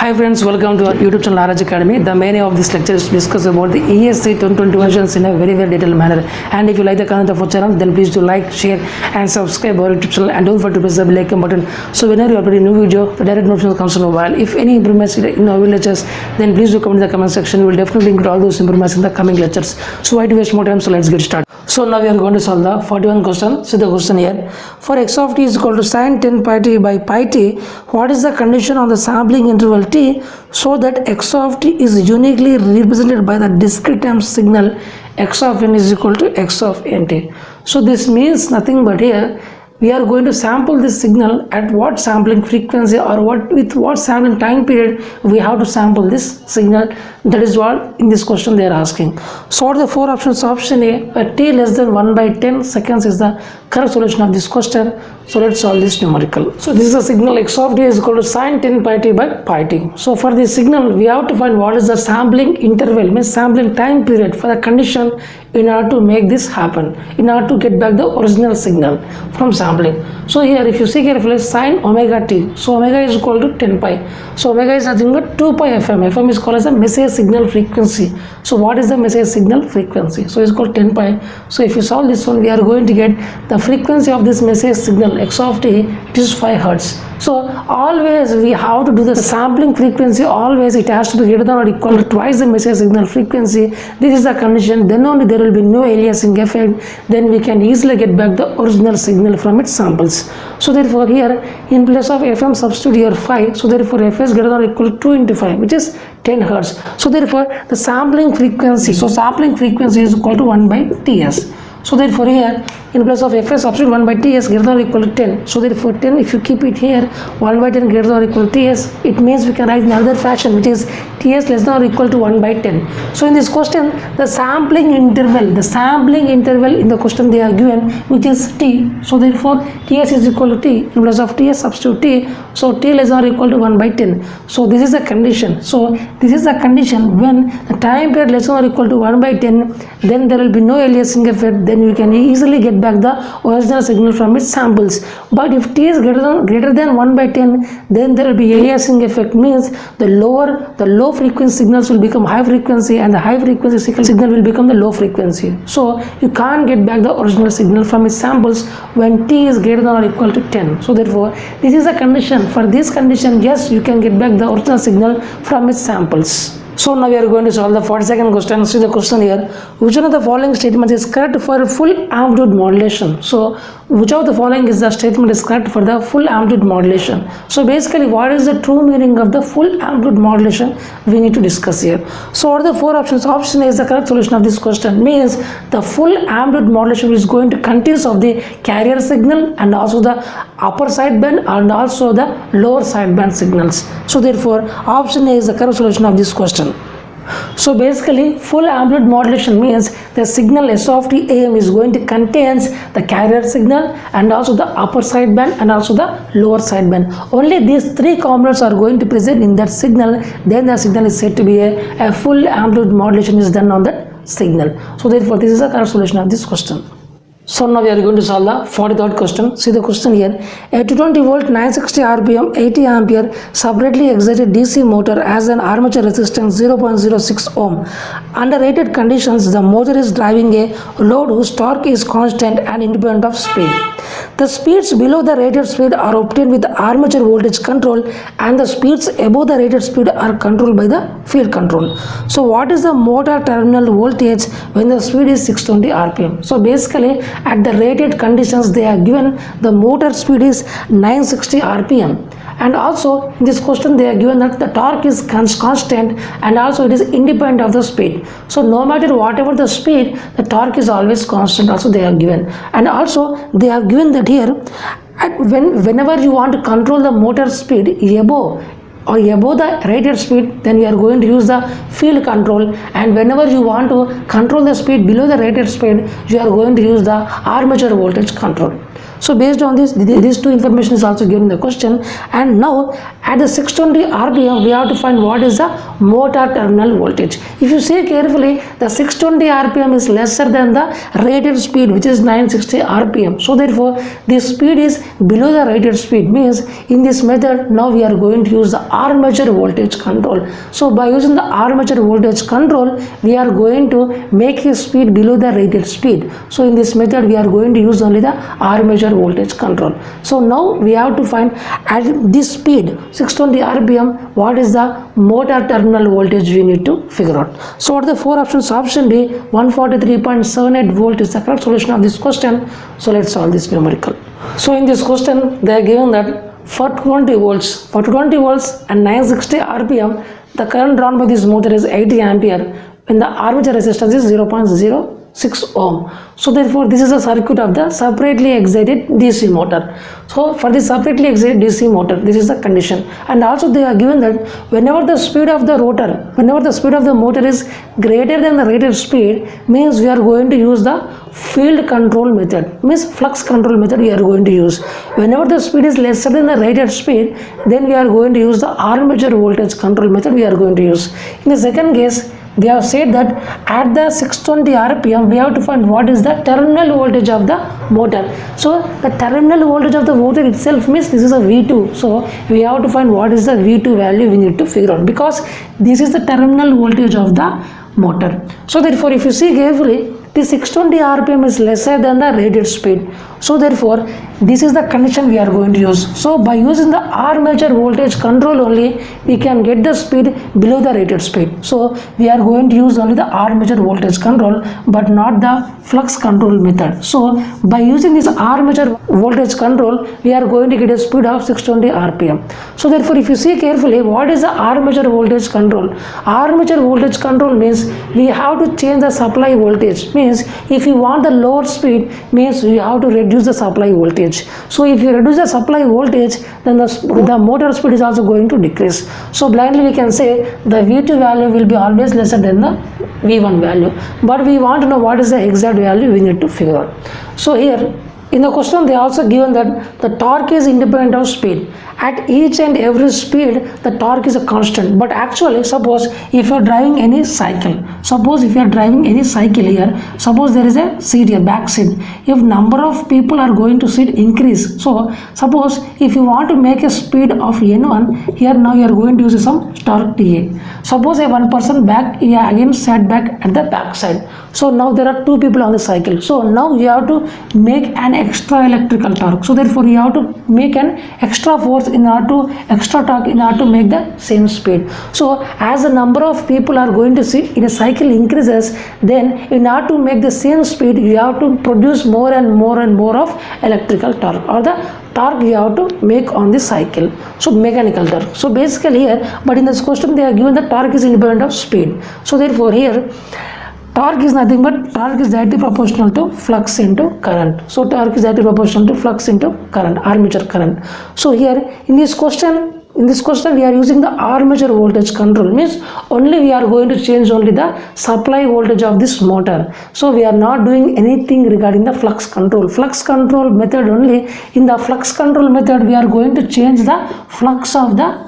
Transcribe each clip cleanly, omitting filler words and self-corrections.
Hi friends, welcome to our YouTube channel RH Academy. The main aim of this lecture is to discuss about the ESE 2020 versions in a very detailed manner. And if you like the content of our channel, then please do like, share and subscribe our YouTube channel, and don't forget to press the bell icon button. So whenever you upload a new video, the direct notification comes on mobile. If any improvements in our lectures, then please do comment in the comment section. We will definitely include all those improvements in the coming lectures. So why to waste more time? So let's get started. So now we are going to solve the 41 question. See the question here. For x of t is equal to sin 10 pi t by pi t, what is the condition on the sampling interval t so that x of t is uniquely represented by the discrete time signal x of n is equal to x of nt? So this means nothing but here we are going to sample this signal at what sampling frequency or with what sampling time period we have to sample this signal. That is what in this question they are asking. So what are the four options? Option A, at t less than 1 by 10 seconds is the correct solution of this question. So let's solve this numerical. So this is a signal x of t is equal to sin 10 pi t by pi t. So for this signal we have to find what is the sampling interval, means sampling time period for the condition in order to make this happen, in order to get back the original signal from sampling. So here if you see carefully, sin omega t, so omega is equal to 10 pi. So omega is nothing but 2 pi fm. Fm is called as a message signal frequency. So what is the message signal frequency? So it's called 10 pi. So if you solve this one, we are going to get the frequency of this message signal x of t, it is 5 hertz. So always we have to do the sampling frequency, always it has to be greater than or equal to twice the message signal frequency. This is the condition, then only there will be no aliasing effect, then we can easily get back the original signal from its samples. So therefore here in place of fm substitute here 5, so therefore f is greater than or equal to 2 into 5, which is 10 hertz. So therefore the sampling frequency, so sampling frequency is equal to 1 by ts. So therefore here in place of fs substitute 1 by ts greater than or equal to 10. So therefore 10, if you keep it here 1 by 10 greater than or equal to ts, it means we can write in another fashion, which is ts less than or equal to 1 by 10. So in this question the sampling interval in the question they are given, which is t. So therefore ts is equal to t, in place of ts substitute t, so t less than or equal to 1 by 10. So this is a condition. So this is a condition when the time period less than or equal to 1 by 10, then there will be no aliasing effect, then we can easily get back the original signal from its samples. But if t is greater than 1 by 10, then there will be aliasing effect, means the low frequency signals will become high frequency and the high frequency signal will become the low frequency. So you can't get back the original signal from its samples when t is greater than or equal to 10. So therefore this is a condition. For this condition, yes, you can get back the original signal from its samples. So now we are going to solve the 42nd question. See the question here. Which one of the following statements is correct for full amplitude modulation? So which of the following is the statement is correct for the full amplitude modulation? So basically what is the true meaning of the full amplitude modulation we need to discuss here. So what are the four options? Option A is the correct solution of this question, means the full amplitude modulation is going to consist of the carrier signal and also the upper sideband and also the lower sideband signals. So therefore option A is the correct solution of this question. So basically full amplitude modulation means the signal S of t AM is going to contains the carrier signal and also the upper sideband and also the lower sideband. Only these three components are going to present in that signal, then the signal is said to be a full amplitude modulation is done on that signal. So therefore this is the correct solution of this question. So now we are going to solve the 43rd question. See the question here. A 220 volt 960 rpm 80 ampere separately excited DC motor has an armature resistance 0.06 ohm. Under rated conditions, the motor is driving a load whose torque is constant and independent of speed. The speeds below the rated speed are obtained with armature voltage control and the speeds above the rated speed are controlled by the field control. So what is the motor terminal voltage when the speed is 620 rpm? So basically at the rated conditions they are given the motor speed is 960 rpm. And also in this question they are given that the torque is constant and also it is independent of the speed. So no matter whatever the speed, the torque is always constant also they are given. And also they have given that here whenever you want to control the motor speed above the rated speed, then we are going to use the field control, and whenever you want to control the speed below the rated speed, you are going to use the armature voltage control. So based on this, these two information is also given in the question. And now at the 620 RPM, we have to find what is the motor terminal voltage. If you see carefully, the 620 RPM is lesser than the rated speed, which is 960 RPM. So therefore, this speed is below the rated speed. Means in this method, now we are going to use the armature voltage control. So by using the armature voltage control, we are going to make his speed below the rated speed. So in this method, we are going to use only the armature voltage control. So now we have to find at this speed 620 RPM what is the motor terminal voltage we need to figure out. So what are the four options? Option D, 143.78 volt is the correct solution of this question. So let's solve this numerical. So in this question they are given that for 20 volts and 960 RPM, the current drawn by this motor is 80 ampere when the armature resistance is 0.06 ohm. So therefore this is a circuit of the separately excited DC motor. So for the separately excited DC motor, this is the condition. And also they are given that whenever the speed of the motor is greater than the rated speed, means we are going to use the field control method, means flux control method we are going to use. Whenever the speed is lesser than the rated speed, then we are going to use the armature voltage control method we are going to use. In the second case, they have said that at the 620 RPM, we have to find what is the terminal voltage of the motor. So the terminal voltage of the motor itself means this is a V2. So we have to find what is the V2 value we need to figure out, because this is the terminal voltage of the motor. So therefore, if you see carefully, the 620 RPM is lesser than the rated speed. So therefore, this is the condition we are going to use. So by using the armature voltage control only, we can get the speed below the rated speed. So we are going to use only the armature voltage control, but not the flux control method. So by using this armature voltage control, we are going to get a speed of 620 RPM. So therefore, if you see carefully, what is the armature voltage control? Armature voltage control means we have to change the supply voltage. Means if you want the lower speed, means you have to reduce the supply voltage. So if you reduce the supply voltage, then the motor speed is also going to decrease. So blindly we can say the V2 value will be always lesser than the V1 value. But we want to know what is the exact value we need to figure out. So here in the question they also given that the torque is independent of speed. At each and every speed, the torque is a constant. But actually, suppose if you are driving any cycle, here, suppose there is a seat here, back seat. If number of people are going to sit increase, so suppose if you want to make a speed of N1, here now you are going to use some torque TA. Suppose a one person back, again sat back at the back side. So now there are two people on the cycle. So now you have to make an extra electrical torque. So therefore you have to make an extra force in order to extra torque in order to make the same speed. So as the number of people are going to sit in a cycle increases, then in order to make the same speed, you have to produce more and more and more of electrical torque, or the torque you have to make on the cycle. So mechanical torque. So basically here, but in this question they are given the torque is independent of speed. So therefore here torque is nothing but torque is directly proportional to flux into current. So torque is directly proportional to flux into current, armature current. So here in this question we are using the armature voltage control, means only we are going to change only the supply voltage of this motor. So we are not doing anything regarding the flux control. Flux control method only. In the flux control method we are going to change the flux of the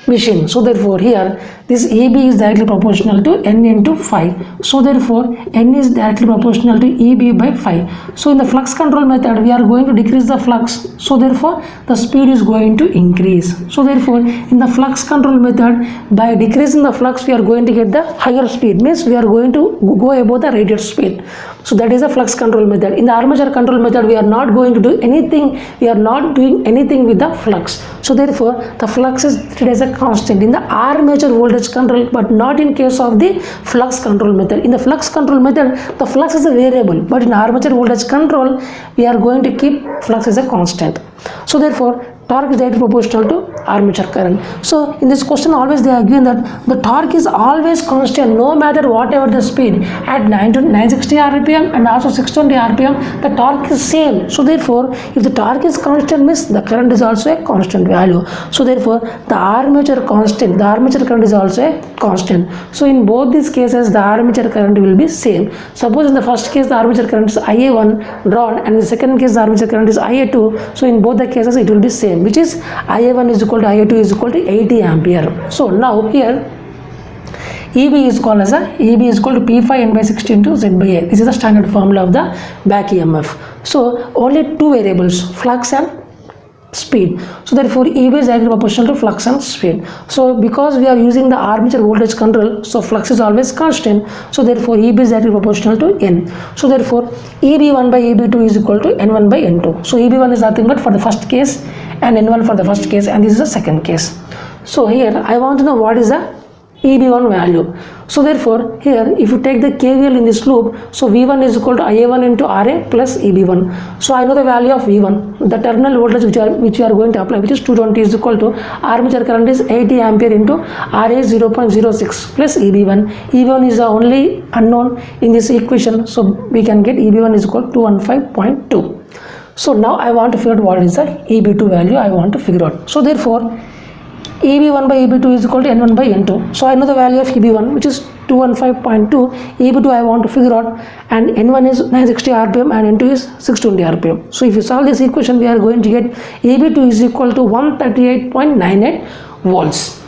machine. So therefore here this EB is directly proportional to N into phi. So therefore N is directly proportional to EB by phi. So in the flux control method we are going to decrease the flux. So therefore the speed is going to increase. So therefore in the flux control method, by decreasing the flux we are going to get the higher speed, means we are going to go above the rated speed. So that is the flux control method. In the armature control method we are not going to do anything. We are not doing anything with the flux. So therefore the flux is treated as a constant in the armature voltage control, but not in case of the flux control method. In the flux control method the flux is a variable, but in armature voltage control we are going to keep flux as a constant. So therefore torque is directly proportional to armature current. So in this question always they are given that the torque is always constant no matter whatever the speed. At 960 rpm and also 620 rpm the torque is same. So therefore if the torque is constant means the current is also a constant value. So therefore the armature current is also a constant. So in both these cases the armature current will be same. Suppose in the first case the armature current is IA1 drawn and in the second case the armature current is IA2. So in both the cases it will be same, which is IA1 is equal to IA2 is equal to 80 ampere. So now here EB is called as EB is equal to P phi N by 60 into Z by A. This is the standard formula of the back EMF. So only two variables, flux and speed. So therefore EB is directly proportional to flux and speed. So because we are using the armature voltage control, so flux is always constant. So therefore EB is directly proportional to N. So therefore EB1 by EB2 is equal to N1 by N2. So EB1 is nothing but for the first case and N1 for the first case, and this is the second case. So here I want to know what is the EB1 value. So therefore here if you take the KVL in this loop, so V1 is equal to IA1 into RA plus EB1. So I know the value of V1, the terminal voltage which you are going to apply, which is 220 is equal to armature current is 80 ampere into RA 0.06 plus EB1. EB1 is the only unknown in this equation, so we can get EB1 is equal to 215.2. So now I want to figure out what is the EB2 value I want to figure out. So therefore EB1 by EB2 is equal to N1 by N2. So I know the value of EB1 which is 215.2. EB2 I want to figure out, and N1 is 960 rpm and N2 is 620 rpm. So if you solve this equation we are going to get EB2 is equal to 138.98 volts.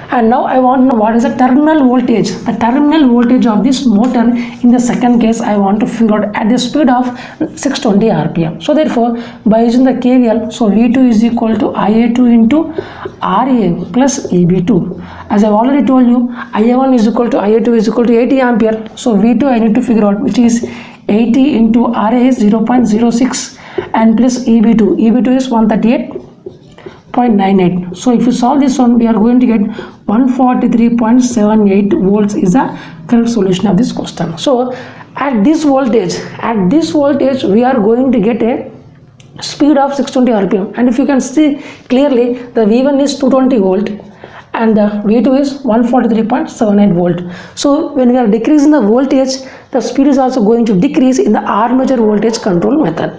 And now I want to know what is the terminal voltage. The terminal voltage of this motor in the second case I want to figure out at the speed of 620 rpm. So therefore by using the KVL, so V2 is equal to IA2 into RA plus EB2. As I have already told you, IA1 is equal to IA2 is equal to 80 ampere. So V2 I need to figure out, which is 80 into RA is 0.06 and plus EB2. EB2 is 138.98. So if you solve this one, we are going to get 143.78 volts is the correct solution of this question. So at this voltage we are going to get a speed of 620 rpm, and if you can see clearly the V1 is 220 volt and the V2 is 143.78 volt. So when we are decreasing the voltage, the speed is also going to decrease in the armature voltage control method.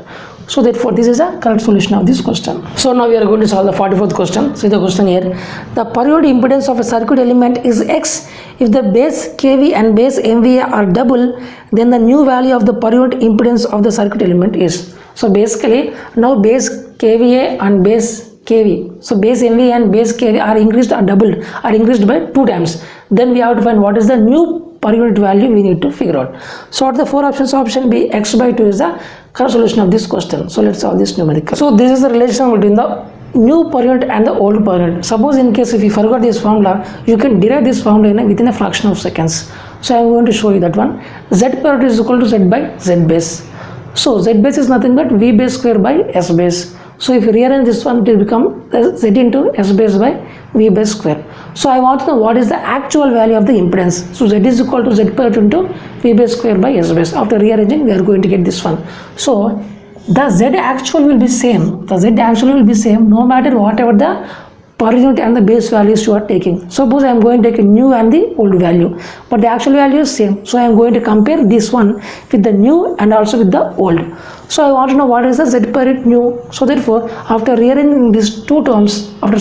So therefore this is a correct solution of this question. So now we are going to solve the 44th question. See the question here. The period impedance of a circuit element is X. If the base KV and base MVA are double, then the new value of the period impedance of the circuit element is. So basically now base KVA and base KV, so base MVA and base KV are increased or doubled, are increased by 2 times. Then we have to find what is the new per unit value we need to figure out. So out of the 4 options, option B, X by 2 is the correct solution of this question. So let's solve this numerical. So this is the relation between the new per unit and the old per unit. Suppose in case if you forgot this formula, you can derive this formula within a fraction of seconds. So I am going to show you that one. Z per unit is equal to Z by Z base. So Z base is nothing but V base square by S base. So if you rearrange this one, it will become Z into S base by V base square. So I want to know what is the actual value of the impedance. So Z is equal to Z per unit into V base square by S base. After rearranging, we are going to get this one. So the Z actual will be same. The Z actual will be same no matter whatever the per unit and the base values you are taking. Suppose I am going to take a new and the old value, but the actual value is same. So I am going to compare this one with the new and also with the old. So I want to know what is the Z per unit new. So therefore, after rearranging these two terms, after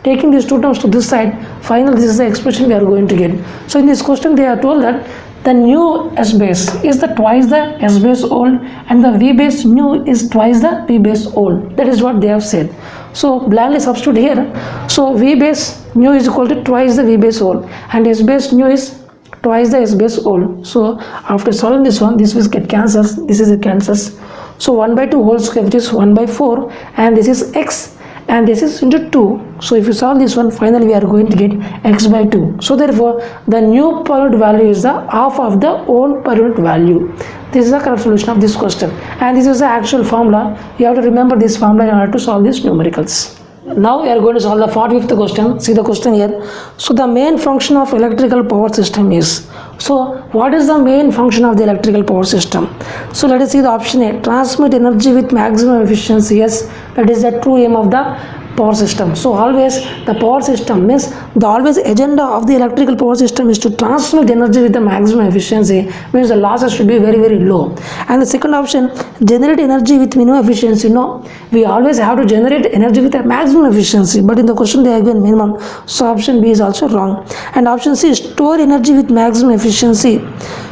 taking these two terms to this side, finally this is the expression we are going to get. So in this question they are told that the new S base is the twice the S base old and the V base new is twice the V base old. That is what they have said. So blindly substitute here. So V base new is equal to twice the V base old and S base new is twice the S base old. So after solving this one, this will get cancels, this is it cancels. So 1 by 2 whole square, which is 1 by 4, and this is X and this is into 2. So if you solve this one, finally we are going to get X by 2. So therefore the new per unit value is the half of the old per unit value. This is the correct solution of this question, and this is the actual formula. You have to remember this formula in order to solve these numericals. Now we are going to solve the 45th question. See the question here. So the main function of electrical power system is, So what is the main function of the electrical power system? So let us see the option A, transmit energy with maximum efficiency. Yes, that is the true aim of the power system. So always the power system means the always agenda of the electrical power system is to transmit energy with the maximum efficiency, means the losses should be very low. And the second option, generate energy with minimum efficiency. No, we always have to generate energy with a maximum efficiency, but in the question they have given minimum, so option B is also wrong. And option C, store energy with maximum efficiency.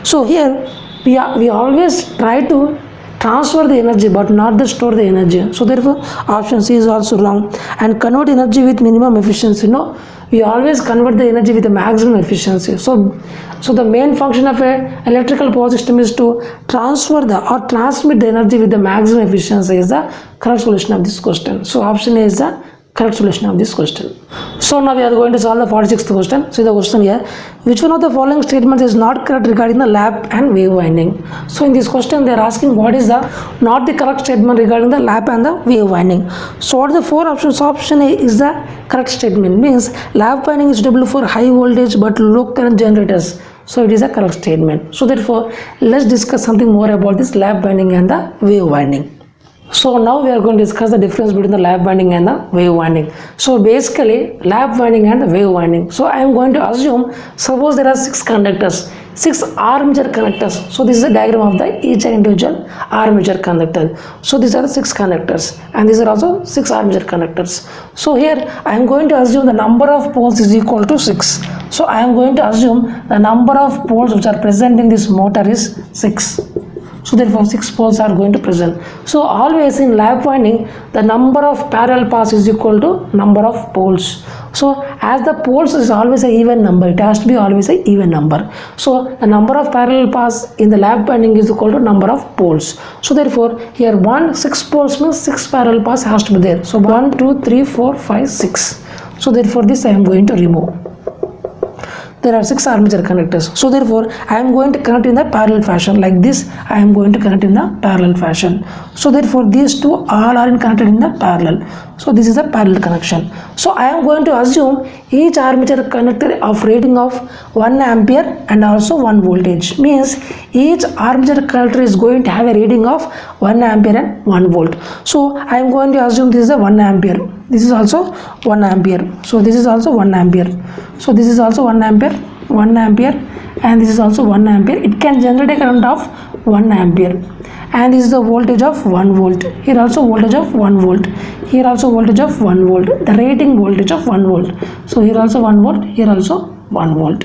So here we always try to transfer the energy but not the store the energy, so therefore option C is also wrong. And convert energy with minimum efficiency. No, we always convert the energy with the maximum efficiency. So the main function of a electrical power system is to transfer the or transmit the energy with the maximum efficiency is the correct solution of this question. So option A is the correct solution of this question. So now we are going to solve the 46th question. See the question here. Which one of the following statements is not correct regarding the lap and wave winding? So in this question they are asking what is the not the correct statement regarding the lap and the wave winding. So what are the four options? Option A is the correct statement, means lap winding is suitable for high voltage but low current generators. So it is a correct statement. So therefore let's discuss something more about this lap winding and the wave winding. So now we are going to discuss the difference between the lap winding and the wave winding. So basically lap winding and the wave winding. So I am going to assume, suppose there are 6 conductors, 6 armature connectors. So this is a diagram of the each individual armature conductor. So these are 6 conductors and these are also 6 armature conductors. So here I am going to assume the number of poles is equal to 6. So I am going to assume the number of poles which are present in this motor is 6. So therefore 6 poles are going to present. So always in lap winding the number of parallel paths is equal to number of poles. So as the poles is always an even number, it has to be always an even number. So the number of parallel paths in the lap winding is equal to number of poles. So therefore here 6 poles means 6 parallel paths has to be there. So 1, 2, 3, 4, 5, 6. So therefore this I am going to remove. There are 6 armature connectors. So therefore I am going to connect in the parallel fashion, like this I am going to connect in the parallel fashion. So therefore these two all are connected in the parallel. So this is a parallel connection. So I am going to assume each armature connector of rating of 1 ampere and also 1 voltage, means each armature connector is going to have a reading of 1 ampere and 1 volt. So I am going to assume this is a 1 ampere. This is also 1 ampere. So this is also 1 ampere. So this is also 1 ampere, 1 ampere, and this is also 1 ampere. It can generate a current of 1 ampere. And this is the voltage of 1 volt. Here also voltage of 1 volt. Here also voltage of 1 volt. The rating voltage of 1 volt. So here also 1 volt. Here also 1 volt.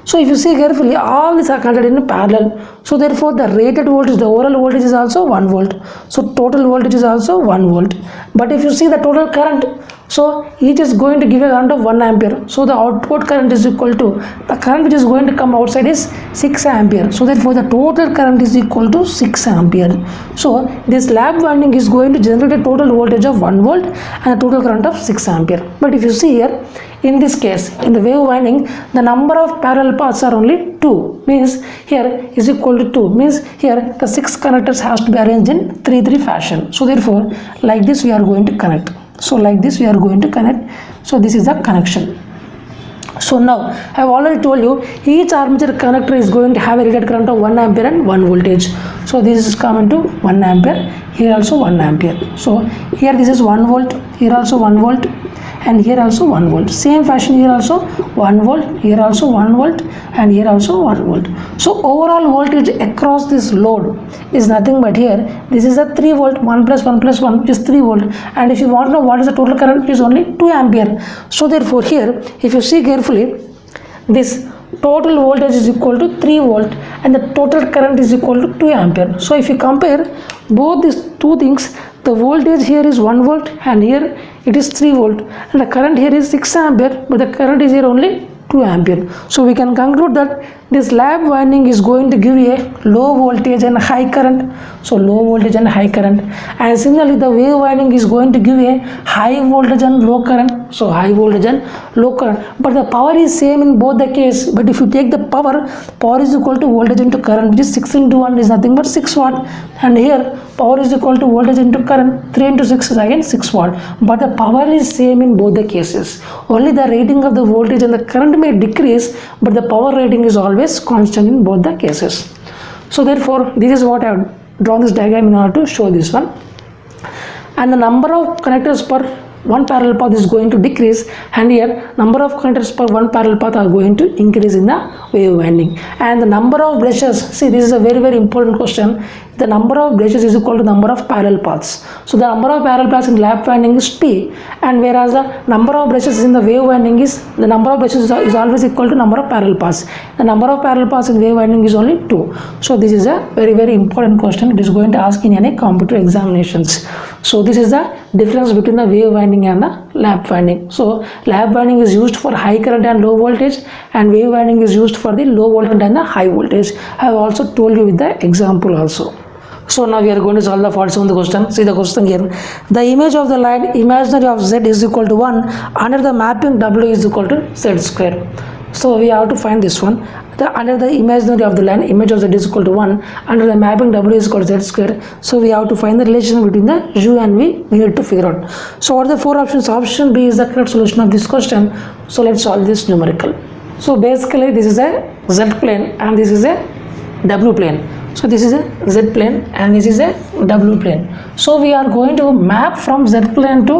So if you see carefully, all these are connected in parallel. So therefore the rated voltage, the overall voltage is also 1 volt. So total voltage is also 1 volt. But if you see the total current, so each is going to give a current of 1 ampere. So the output current is equal to, the current which is going to come outside is 6 ampere. So therefore the total current is equal to 6 ampere. So this lap winding is going to generate a total voltage of 1 volt and a total current of 6 ampere. But if you see here, in this case, in the wave winding, the number of parallel paths are only 2, means here is equal to 2, means here the 6 connectors has to be arranged in 3-3 fashion. So therefore like this we are going to connect. So like this we are going to connect. So this is the connection. So now I have already told you each armature connector is going to have a rated current of 1 ampere and 1 voltage. So this is common to 1 ampere, here also 1 ampere. So here this is 1 volt, here also 1 volt, and here also 1 volt. Same fashion here also 1 volt, here also 1 volt, and here also 1 volt. So overall voltage across this load is nothing but here this is a 3 volt, 1 plus 1 plus 1 which is 3 volt, and if you want to know what is the total current, it is only 2 ampere. So therefore here if you see carefully, this total voltage is equal to 3 volt and the total current is equal to 2 ampere. So if you compare both these two things, the voltage here is 1 volt and here it is 3 volt, and the current here is 6 ampere, but the current is here only 2 ampere. So we can conclude that this lap winding is going to give you a low voltage and high current. So low voltage and high current, and similarly the wave winding is going to give you a high voltage and low current. So high voltage and low current, but the power is same in both the case. But if you take the power is equal to voltage into current, which is 6 into 1 is nothing but 6 watt, and here power is equal to voltage into current, 3 into 6 is again 6 watt, but the power is same in both the cases. Only the rating of the voltage and the current may decrease, but the power rating is always always constant in both the cases. So therefore this is what I have drawn this diagram in order to show this one. And the number of connectors per one parallel path is going to decrease, and here number of connectors per one parallel path are going to increase in the wave winding. And the number of brushes, see this is a very important question. The number of brushes is equal to number of parallel paths. So the number of parallel paths in lap winding is T, and whereas the number of brushes in the wave winding is, the number of brushes is always equal to number of parallel paths. The number of parallel paths in wave winding is only 2. So this is a very important question. It is going to ask in any competitive examinations. So this is the difference between the wave winding and the lap winding. So lap winding is used for high current and low voltage, and wave winding is used for the low voltage and the high voltage. I have also told you with the example also. So now we are going to solve the 47th question. See the question here. The image of the line imaginary of Z is equal to 1 under the mapping W is equal to Z square. So we have to find this one. Under the imaginary of the line, image of Z is equal to 1 under the mapping W is equal to Z square. So we have to find the relation between the U and V. We need to figure out. So what are the 4 options? Option B is the correct solution of this question. So let's solve this numerical. So basically this is a Z plane and this is a W plane. So this is a Z plane and this is a W plane. So we are going to map from Z plane to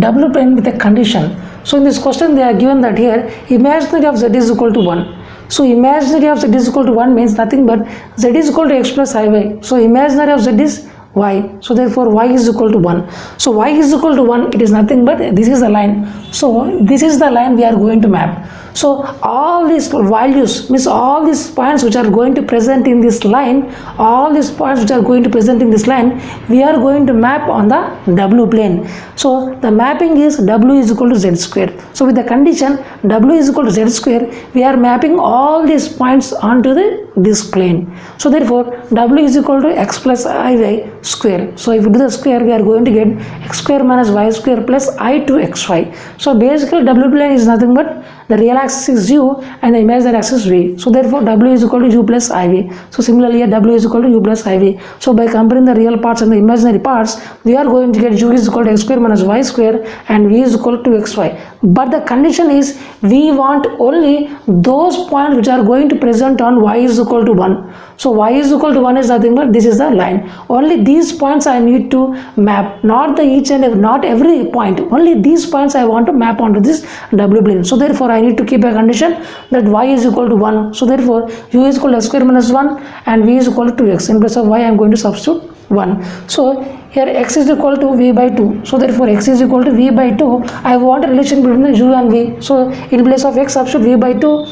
W plane with a condition. So in this question they are given that here imaginary of Z is equal to 1. So imaginary of Z is equal to 1 means nothing but Z is equal to X plus Iy. So imaginary of Z is Y. So therefore Y is equal to 1. So Y is equal to 1, it is nothing but this is the line. So this is the line we are going to map. So all these values means all these points which are going to present in this line, all these points which are going to present in this line, we are going to map on the W plane. So the mapping is W is equal to Z square. So with the condition W is equal to Z square, we are mapping all these points onto this plane. So therefore W is equal to X plus Iy square. So if we do the square, we are going to get X square minus Y square plus I to XY. So basically W plane is nothing but the real axis is U and the imaginary axis V. So therefore W is equal to U plus IV. So similarly here W is equal to U plus IV. So by comparing the real parts and the imaginary parts, we are going to get U is equal to X square minus Y square and V is equal to XY. But the condition is we want only those points which are going to present on Y is equal to 1. So Y is equal to 1 is nothing but this is the line. Only these points I need to map, not the each and every, not every point. Only these points I want to map onto this W plane. So therefore I need to keep a condition that Y is equal to 1. So therefore U is equal to X square minus 1 and V is equal to 2X. In place of Y I am going to substitute 1. So here X is equal to V by 2. So therefore X is equal to V by 2. I want a relation between the U and V. So in place of X substitute V by 2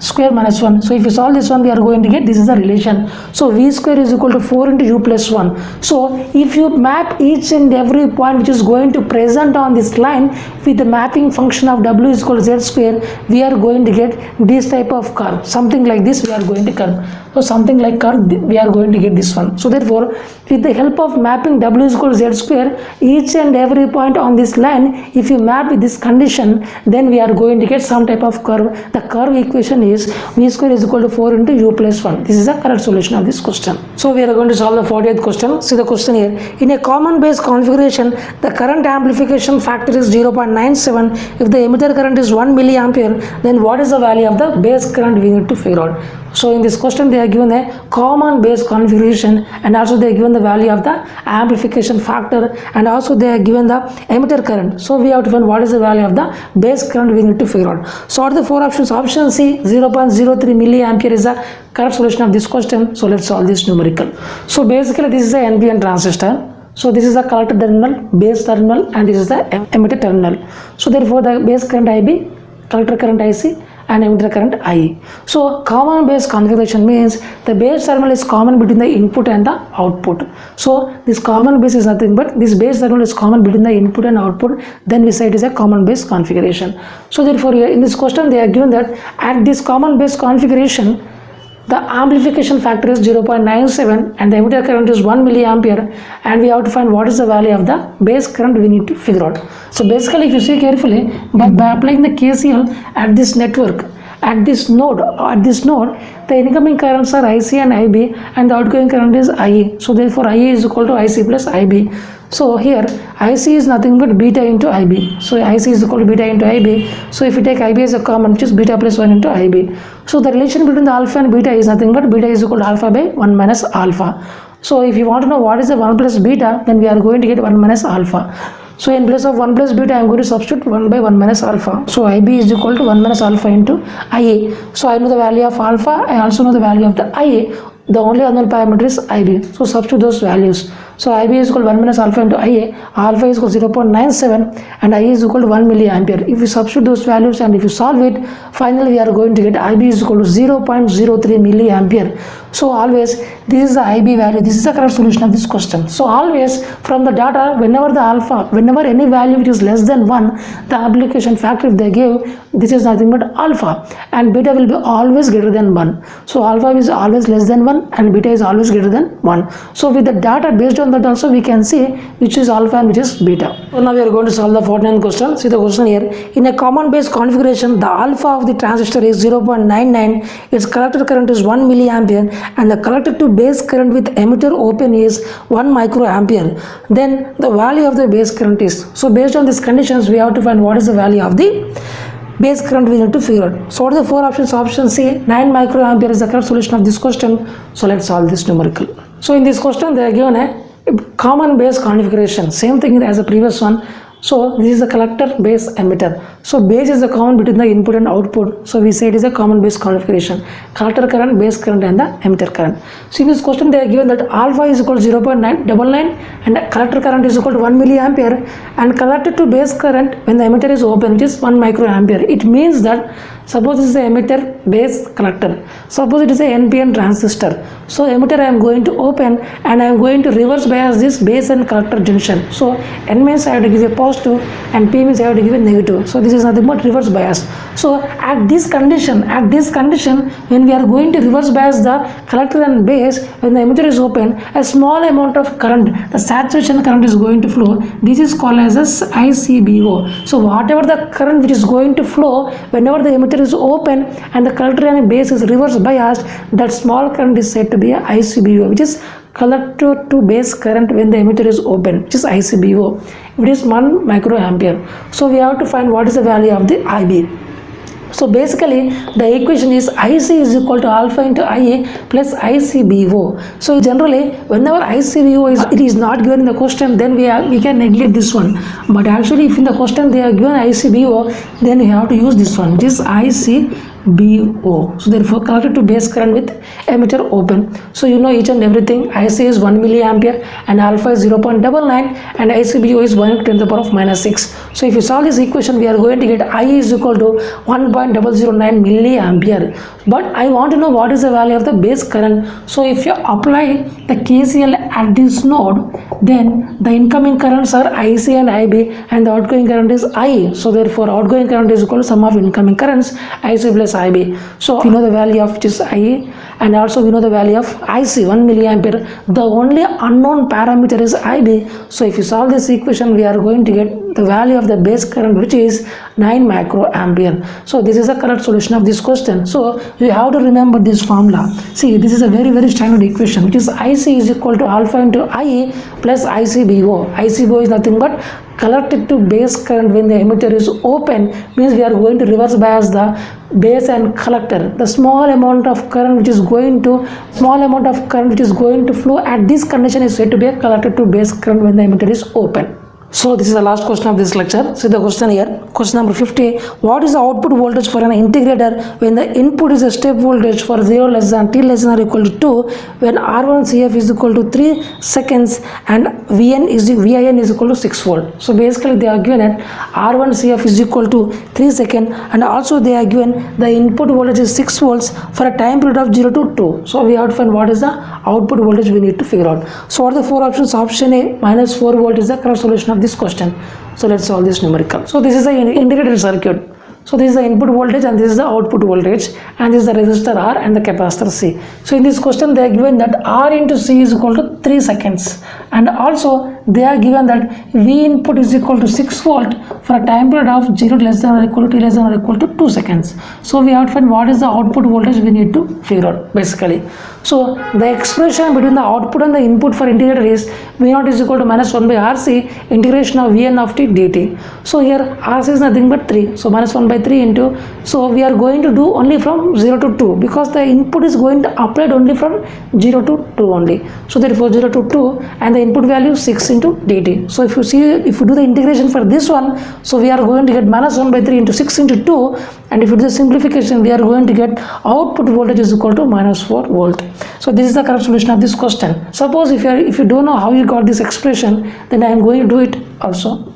square minus 1. So if you solve this one, we are going to get this is the relation. So V square is equal to 4 into U plus 1. So if you map each and every point which is going to present on this line with the mapping function of W is equal to Z square, we are going to get this type of curve. Something like this we are going to curve. So something like curve we are going to get this one. So therefore with the help of mapping W is equal to Z square, each and every point on this line, if you map with this condition, then we are going to get some type of curve. The curve equation is V square is equal to 4 into U plus 1. This is the correct solution of this question. So we are going to solve the 40th question. See the question here. In a common base configuration, the current amplification factor is 0.97. If the emitter current is 1 milliampere, then what is the value of the base current we need to figure out? So in this question they are given a common base configuration and also they are given the value of the amplification factor and also they are given the emitter current. So we have to find what is the value of the base current we need to figure out. So what are the 4 options? Option C 0.03 milliampere is the correct solution of this question. So let's solve this numerical. So basically this is the NPN transistor. So this is the collector terminal, base terminal and this is the emitter terminal. So therefore the base current IB, collector current IC and emitter current IE. So common base configuration means the base terminal is common between the input and the output. So this common base is nothing but this base terminal is common between the input and output, then we say it is a common base configuration. So therefore here in this question they are given that at this common base configuration the amplification factor is 0.97 and the emitter current is 1 milliampere and we have to find what is the value of the base current we need to figure out. So basically if you see carefully, by applying the KCL at this network, at this node, the incoming currents are IC and IB and the outgoing current is IE. So therefore IE is equal to IC plus IB. So here IC is nothing but beta into IB. So IC is equal to beta into IB. So if you take IB as a common, which is beta plus 1 into IB. So the relation between the alpha and beta is nothing but beta is equal to alpha by 1 minus alpha. So if you want to know what is the 1 plus beta, then we are going to get 1 minus alpha. So in place of 1 plus beta, I am going to substitute 1 by 1 minus alpha. So IB is equal to 1 minus alpha into IA. So I know the value of alpha, I also know the value of the IA. The only unknown parameter is IB. So substitute those values. So IB is equal to 1 minus alpha into IA. Alpha is equal to 0.97 and IA is equal to 1 milliampere. If you substitute those values and if you solve it, finally we are going to get IB is equal to 0.03 milliampere. So always this is the IB value. This is the correct solution of this question. So always from the data, whenever any value which is less than 1, the application factor if they give, this is nothing but alpha, and beta will be always greater than 1. So alpha is always less than 1 and beta is always greater than 1. So with the data based on that also we can see which is alpha and which is beta. So now we are going to solve the 49th question. See the question here. In a common base configuration, the alpha of the transistor is 0.99, its collector current is 1 milliampere, and the collector to base current with emitter open is 1 microampere. Then the value of the base current is. So based on these conditions, we have to find what is the value of the base current we need to figure out. So what are the 4 options? Option C, 9 microampere is the correct solution of this question. So let's solve this numerical. So in this question, they are given a common base configuration. Same thing as the previous one. So this is the collector, base, emitter. So base is the common between the input and output. So we say it is a common base configuration. Collector current, base current and the emitter current. So in this question they are given that alpha is equal to 0.999 and collector current is equal to 1 milliampere, and collector to base current when the emitter is open, which is 1 microampere. It means that suppose this is the emitter, base, collector. Suppose it is a NPN transistor. So emitter I am going to open and I am going to reverse bias this base and collector junction. So N means I have to give a positive and P means I have to give a negative. So this is nothing but reverse bias. So at this condition, when we are going to reverse bias the collector and base, when the emitter is open, a small amount of current, the saturation current is going to flow. This is called as a ICBO. So whatever the current which is going to flow whenever the emitter is open and the collector and base is reverse biased, that small current is said to be a ICBO, which is collector to base current when the emitter is open, which is ICBO. It is 1 microampere. So we have to find what is the value of the IB. So basically the equation is IC is equal to alpha into IA plus ICBO. So generally whenever ICBO is not given in the question, then we can neglect this one. But actually if in the question they are given ICBO, then we have to use this one, which is ICBO. So therefore collector to base current with emitter open. So you know each and everything. IC is 1 milliampere and alpha is 0.99 and ICBO is 1 to 10 to the power of minus 6. So if you solve this equation, we are going to get I is equal to 1.009 milliampere. But I want to know what is the value of the base current. So if you apply the KCL at this node, then the incoming currents are IC and IB and the outgoing current is I. So therefore outgoing current is equal to sum of incoming currents IC plus IB. So we know the value of which is I, and also we know the value of IC 1 milliampere. The only unknown parameter is IB. So if you solve this equation, we are going to get the value of the base current, which is 9 microampere. So this is the correct solution of this question. So you have to remember this formula. See, this is a very standard equation, which is IC is equal to alpha into IA plus ICBO. ICBO is nothing but collector to base current when the emitter is open, means we are going to reverse bias the base and collector. The small amount of current which is going to flow at this condition is said to be a collector to base current when the emitter is open. So this is the last question of this lecture. See the question here. Question number 50. What is the output voltage for an integrator when the input is a step voltage for 0 less than t less than or equal to 2, when R1 CF is equal to 3 seconds and VIN is equal to 6 volt. So basically they are given at R1 CF is equal to 3 seconds, and also they are given the input voltage is 6 volts for a time period of 0 to 2. So we have to find what is the output voltage we need to figure out. So what are the 4 options? Option A, minus 4 volt is the correct solution of this question. So let's solve this numerical. So this is the integrated circuit. So this is the input voltage and this is the output voltage, and this is the resistor R and the capacitor C. So in this question they are given that R into C is equal to 3 seconds and also they are given that V input is equal to 6 volt for a time period of 0 less than or equal to t less than or equal to 2 seconds. So we have to find what is the output voltage we need to figure out basically. So the expression between the output and the input for integrator is V0 is equal to minus 1 by RC integration of Vn of t dt. So here RC is nothing but 3. So minus 1 by 3 into, so we are going to do only from 0 to 2 because the input is going to apply only from 0 to 2 only. So therefore 0 to 2 and the input value 6 into dt. So if you see, if you do the integration for this one, so we are going to get minus 1 by 3 into 6 into 2, and if you do the simplification, we are going to get output voltage is equal to minus 4 volt. So this is the correct solution of this question. Suppose if you don't know how you got this expression, then I am going to do it also.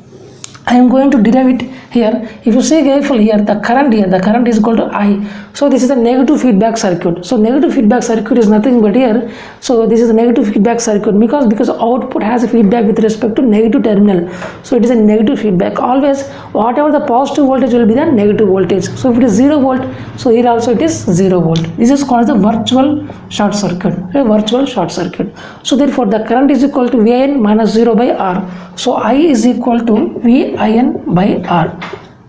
I am going to derive it here. If you see carefully here, the current is equal to I. So this is a negative feedback circuit. So negative feedback circuit is nothing but here. So this is a negative feedback circuit because output has a feedback with respect to negative terminal. So it is a negative feedback. Always whatever the positive voltage will be the negative voltage. So if it is 0 volt, so here also it is 0 volt. This is called the virtual short circuit. A virtual short circuit. So therefore the current is equal to VIN minus 0 by R. So I is equal to VIN by R.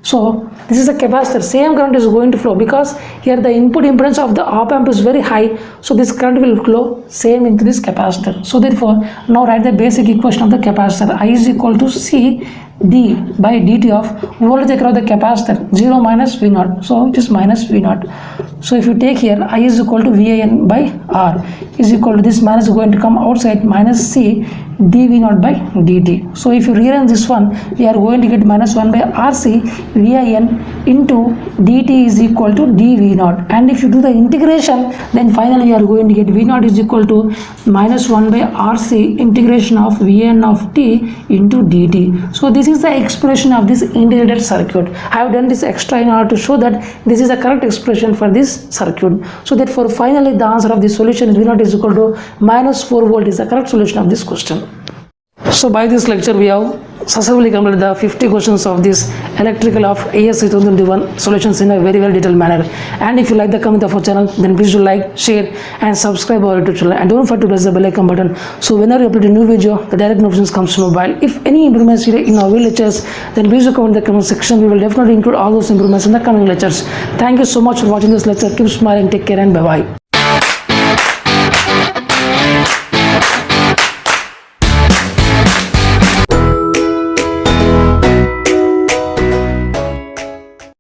So this is a capacitor, same current is going to flow because here the input impedance of the op amp is very high, so this current will flow same into this capacitor. So therefore now write the basic equation of the capacitor. I is equal to C d by dt of voltage across the capacitor 0 minus V0, so it is minus V0. So if you take here I is equal to VIN by R is equal to this minus is going to come outside minus C dV0 by dt. So if you rearrange this one, we are going to get minus 1 by RC VIN into dt is equal to dV0, and if you do the integration, then finally you are going to get V0 is equal to minus 1 by RC integration of Vn of t into dt. So this is the expression of this integrated circuit. I have done this extra in order to show that this is the correct expression for this circuit. So therefore finally the answer of this solution is V0 is equal to minus 4 volt is the correct solution of this question. So by this lecture we have successfully completed the 50 questions of this electrical of ESE 2021 solutions in a very detailed manner. And if you like the content of our channel, then please do like, share and subscribe our YouTube channel, and don't forget to press the bell icon button so whenever you upload a new video, the direct notifications comes to mobile. If any improvements needed in our lectures, then please do comment in the comment section. We will definitely include all those improvements in the coming lectures. Thank you so much for watching this lecture. Keep smiling, take care and bye bye.